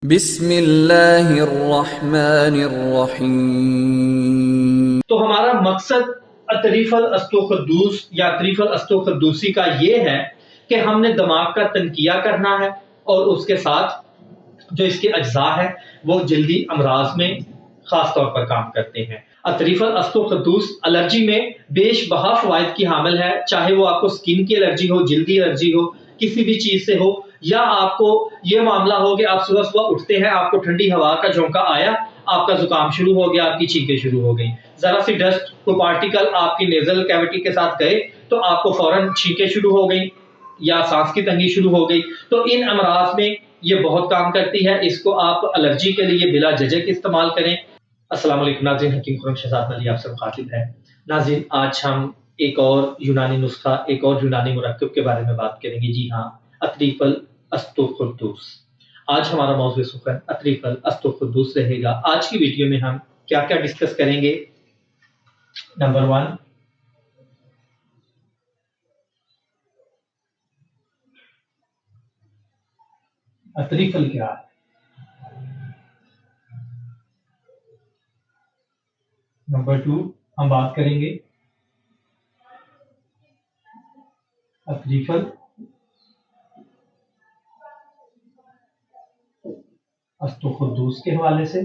بسم اللہ الرحمن الرحیم۔ تو ہمارا مقصد اطریف الاستوخدوس یا اطریف الاستوخدوسی کا یہ ہے کہ ہم نے دماغ کا تنقیہ کرنا ہے اور اس کے ساتھ جو اس کے اجزاء ہے وہ جلدی امراض میں خاص طور پر کام کرتے ہیں۔ اطریف الاستوخدوس الرجی میں بیش بہا فوائد کی حامل ہے، چاہے وہ آپ کو سکن کی الرجی ہو، جلدی الرجی ہو، کسی بھی چیز سے ہو، یا آپ کو یہ معاملہ ہو کہ آپ صبح صبح اٹھتے ہیں، آپ کو ٹھنڈی ہوا کا جھونکا آیا، آپ کا زکام شروع ہو گیا، آپ کی چھینکیں شروع ہو گئی، ذرا سی ڈسٹ کو پارٹیکل آپ کی نیزل کیویٹی کے ساتھ گئے تو آپ کو فوراً چھینکیں شروع ہو گئی یا سانس کی تنگی شروع ہو گئی۔ تو ان امراض میں یہ بہت کام کرتی ہے، اس کو آپ الرجی کے لیے بلا جھجک استعمال کریں۔ السلام علیکم ناظرین، حکیم خرم شہزاد علی آپ سے مخاطب ہے۔ ناظرین، آج ہم ایک اور یونانی نسخہ، ایک اور یونانی مرکب کے بارے میں بات کریں گے۔ جی ہاں، اطریف الاستوخدوس۔ آج ہمارا موضوع سخن اطریف الاستوخدوس رہے گا۔ آج کی ویڈیو میں ہم کیا کیا ڈسکس کریں گے؟ نمبر 1، اطریفل کیا ہے؟ نمبر 2، ہم بات کریں گے اطریفل استوخدوس کے حوالے سے،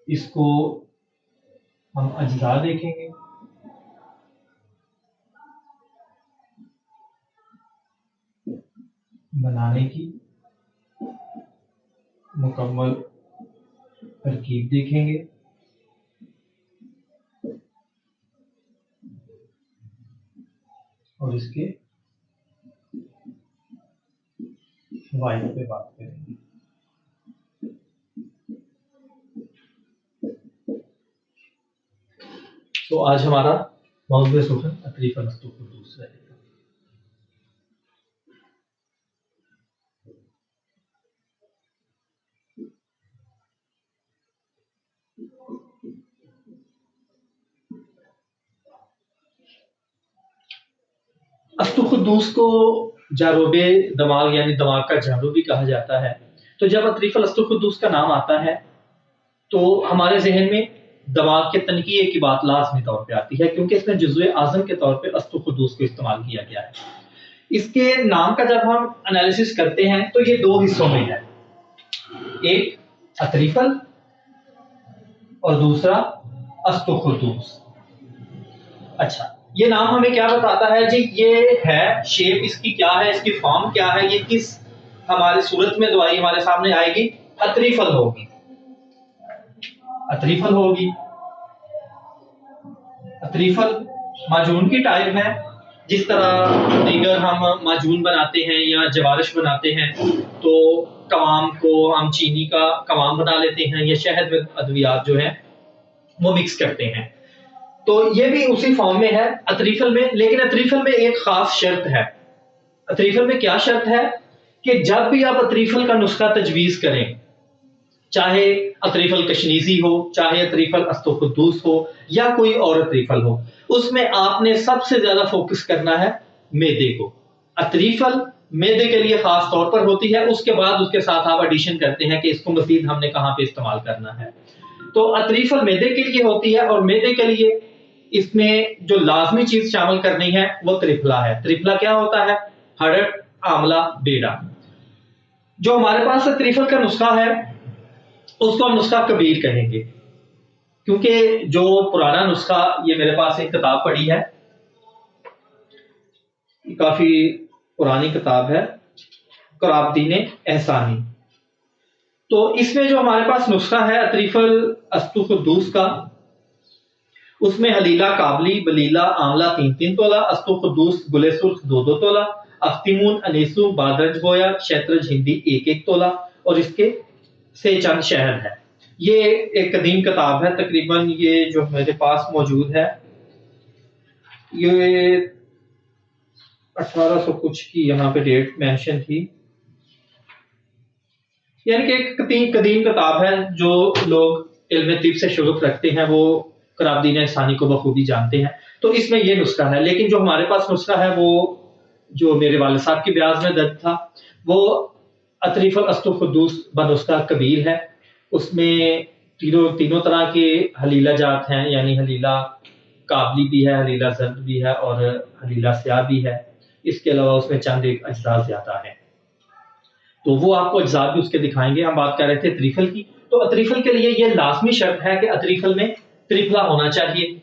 اس کو ہم اجزاء دیکھیں گے، بنانے کی مکمل ترکیب دیکھیں گے، اور اس کے فوائد پہ بات کریں گے۔ تو آج ہمارا موضوع سخن اطریف الاستوخدوس رہے گا۔ استوخدوس کو جاروب دماغ یعنی دماغ کا جارو بھی کہا جاتا ہے۔ تو جب اطریف الاستوخدوس کا نام آتا ہے تو ہمارے ذہن میں دماغ کے تنقیے کی بات لازمی طور پہ آتی ہے، کیونکہ اس میں جزو اعظم کے طور پہ استوخدوس کو استعمال کیا گیا ہے۔ اس کے نام کا جب ہم انالیسس کرتے ہیں تو یہ دو حصوں میں ہے، ایک اطریفل اور دوسرا استوخدوس۔ اچھا، یہ نام ہمیں کیا بتاتا ہے جی؟ یہ ہے شیپ اس کی کیا ہے، اس کی فارم کیا ہے، یہ کس ہماری صورت میں دوائی ہمارے سامنے آئے گی؟ اطریفل ہوگی، اطریفل ہوگی۔ اطریفل معجون کی ٹائپ ہے، جس طرح دیگر ہم معجون بناتے ہیں یا جوارش بناتے ہیں تو قوام کو ہم چینی کا قوام بنا لیتے ہیں یا شہد میں ادویات جو ہیں وہ مکس کرتے ہیں، تو یہ بھی اسی فارم میں ہے اطریفل میں۔ لیکن اطریفل میں ایک خاص شرط ہے۔ اطریفل میں کیا شرط ہے کہ جب بھی آپ اطریفل کا نسخہ تجویز کریں، چاہے اطریفل کشنیزی ہو، چاہے اطریفل استوخدوس ہو یا کوئی اور اطریفل ہو، اس میں آپ نے سب سے زیادہ فوکس کرنا ہے میدے کو۔ اطریفل میدے کے لیے خاص طور پر ہوتی ہے، اس کے بعد اس کے ساتھ آپ ایڈیشن کرتے ہیں کہ اس کو مزید ہم نے کہاں پہ استعمال کرنا ہے۔ تو اطریفل میدے کے لیے ہوتی ہے، اور میدے کے لیے اس میں جو لازمی چیز شامل کرنی ہے وہ ترپلا ہے۔ ترپلا کیا ہوتا ہے؟ ہڑٹ، آملہ، بیڑا۔ جو ہمارے پاس اطریفل کا نسخہ ہے اس کو ہم نسخہ کبیر کہیں گے، کیونکہ جو پرانا نسخہ، یہ میرے پاس ایک کتاب پڑی ہے، کافی پرانی کتاب ہے، قرابدین احسانی۔ تو اس میں جو ہمارے پاس نسخہ ہے اطریفل استوخدوس کا، اس میں حلیلہ کابلی، بلیلہ، آملہ 3-3 تولہ، استوخدوس گلے سرخ 2-2 تولہ، اختیمون انیسو بادرج گویا شیترج ہندی 1-1 تولہ، اور اس کے سے چند شہر ہے۔ یہ ایک قدیم کتاب ہے، تقریباً یہ جو میرے پاس موجود ہے یہ 1800 کچھ کی یہاں پہ ڈیٹ مینشن تھی، یعنی کہ ایک قدیم کتاب ہے۔ جو لوگ علم طب سے شغف رکھتے ہیں وہ قرابدین احسانی کو بخوبی جانتے ہیں۔ تو اس میں یہ نسخہ ہے، لیکن جو ہمارے پاس نسخہ ہے وہ جو میرے والد صاحب کی بیاض میں درج تھا وہ अतरीफ अस्तुखुद्दूस बन उसका कबील है, उसमें तीनों तरह के हलीला जात हैं, यानी हलीला काबली भी है, हलीला जर्द भी है और हलीला स्याह भी है। इसके अलावा उसमें चंद एक अज्जा ज्यादा हैं, तो वो आपको अज्जा भी उसके दिखाएंगे। हम बात कर रहे थे अतरीफल की, तो अतरीफल के लिए ये लाजमी शर्त है कि अतरीफल में त्रिफला होना चाहिए,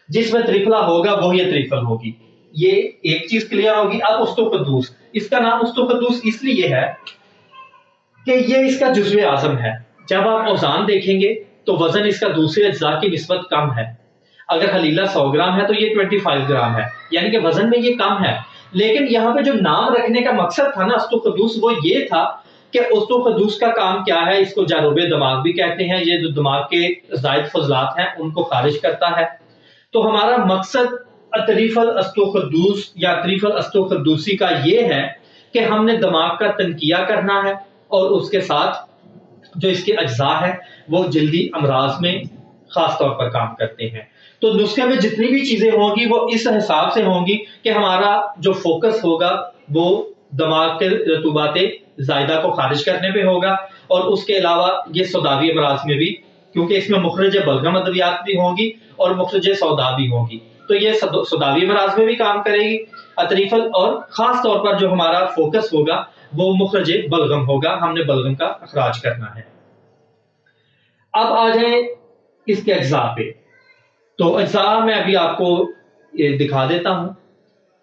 जिसमें त्रिफला होगा वही अतरीफल होगी। ये एक चीज क्लियर होगी। अब उस्तुखुद्दूस, इसका नाम उस्तुखुद्दूस इसलिए है कि ये इसका जुज़्वे आज़म है। जब आप औज़ान देखेंगे तो वजन इसका दूसरे अज्जा की निस्बत कम है। अगर हलीला 100 ग्राम है तो ये 25 ग्राम है, यानी कि वजन में ये कम है। लेकिन यहाँ पे जो नाम रखने का मकसद था ना उस्तुखुद्दूस, वो ये था कि उस्तुखुद्दूस का काम क्या है। इसको जारूबे दिमाग भी कहते हैं, ये जो दिमाग के ज़ायद फजलात हैं उनको खारिज करता है। तो हमारा मकसद अतरीफल अस्तुखुद्दूस या अतरीफल अस्तुखुद्दूसी का ये है कि हमने दिमाग का तनकिया करना है, और उसके साथ जो इसके अज्जा है वो जल्दी अमराज में खास तौर पर काम करते हैं। तो नुस्खे में जितनी भी चीजें होंगी वो इस हिसाब से होंगी कि हमारा जो फोकस होगा वो दिमाग के रतूबाते जायदा को खारिज करने पे होगा, और उसके अलावा ये सौदावी अमराज में भी, क्योंकि इसमें मुखरज बलगम अद्वियात भी होंगी और मुखरज सौदा भी होगी, तो ये सौदावी अमराज में भी काम करेगी अतरीफल। और खास तौर पर जो हमारा फोकस होगा वो मुखरज बलगम होगा, हमने बलगम का अखराज करना है। अब आ जाए इसके अज्जा पे, तो अज्जा मैं अभी आपको दिखा देता हूं।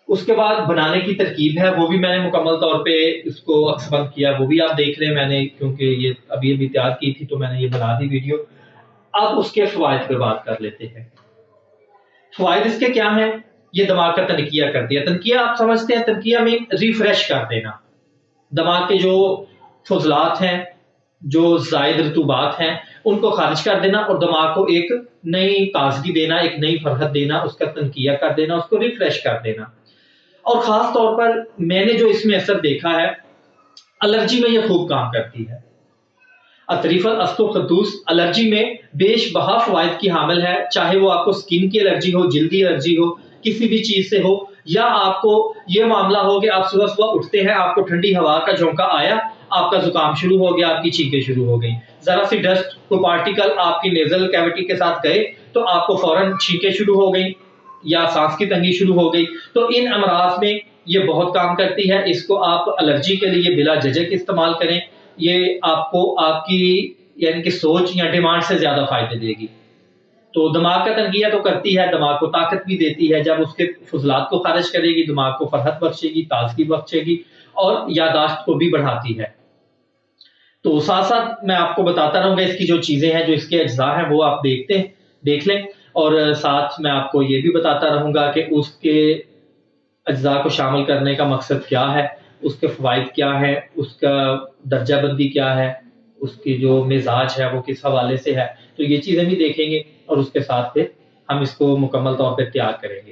उसके बाद बनाने की तरकीब है, वो भी मैंने मुकम्मल तौर पे इसको अक्सबंद किया, वो भी आप देख लें। मैंने क्योंकि ये अभी तैयार की थी तो मैंने ये बना दी वीडियो। अब उसके फवायद पे बात कर लेते हैं। फवायद इसके क्या हैं? ये दिमाग का तनकिया कर दिया। तनकिया आप समझते हैं, तनकिया में रिफ्रेश कर देना, दिमाग के जो फजलात हैं, जो जायद रतूबात हैं, उनको खारिज कर देना और दिमाग को एक नई ताजगी देना, एक नई फरहत देना, उसका तनकिया कर देना, उसको रिफ्रेश कर देना। और खास तौर पर मैंने जो इसमें असर देखा है, एलर्जी में ये खूब काम करती है। अतरीफल अस्तुखुद्दूस एलर्जी में बेश बहा फवायद की हामिल है, चाहे वो आपको स्किन की एलर्जी हो, जल्दी एलर्जी हो, किसी भी चीज से हो, या आपको ये मामला हो कि आप सुबह सुबह उठते हैं, आपको ठंडी हवा का झोंका आया, आपका जुकाम शुरू हो गया, आपकी छींकें शुरू हो गई, जरा सी डस्ट को पार्टिकल आपकी नेजल कैविटी के साथ गए तो आपको फौरन छींकें शुरू हो गई या सांस की तंगी शुरू हो गई। तो इन अमराज में ये बहुत काम करती है। इसको आप एलर्जी के लिए बिला झिझक इस्तेमाल करें, ये आपको आपकी यानी कि सोच या डिमांड से ज्यादा फायदे देगी। तो दिमाग का तनकिया तो करती है, दिमाग को ताकत भी देती है, जब उसके फजलात को खारिज करेगी, दिमाग को फरहत बख्शेगी, ताजगी बख्शेगी और यादाश्त को भी बढ़ाती है। तो साथ साथ मैं आपको बताता रहूंगा इसकी जो चीजें हैं, जो इसके अज्जा हैं, वो आप देख लें, और साथ मैं आपको ये भी बताता रहूंगा कि उसके अज्जा को शामिल करने का मकसद क्या है, उसके फवाइद क्या है, उसका दर्जा बंदी क्या है, उसकी जो मिजाज है वो किस हवाले से है। तो ये चीजें भी देखेंगे और उसके साथ फिर हम इसको मुकम्मल तौर पर तैयार करेंगे।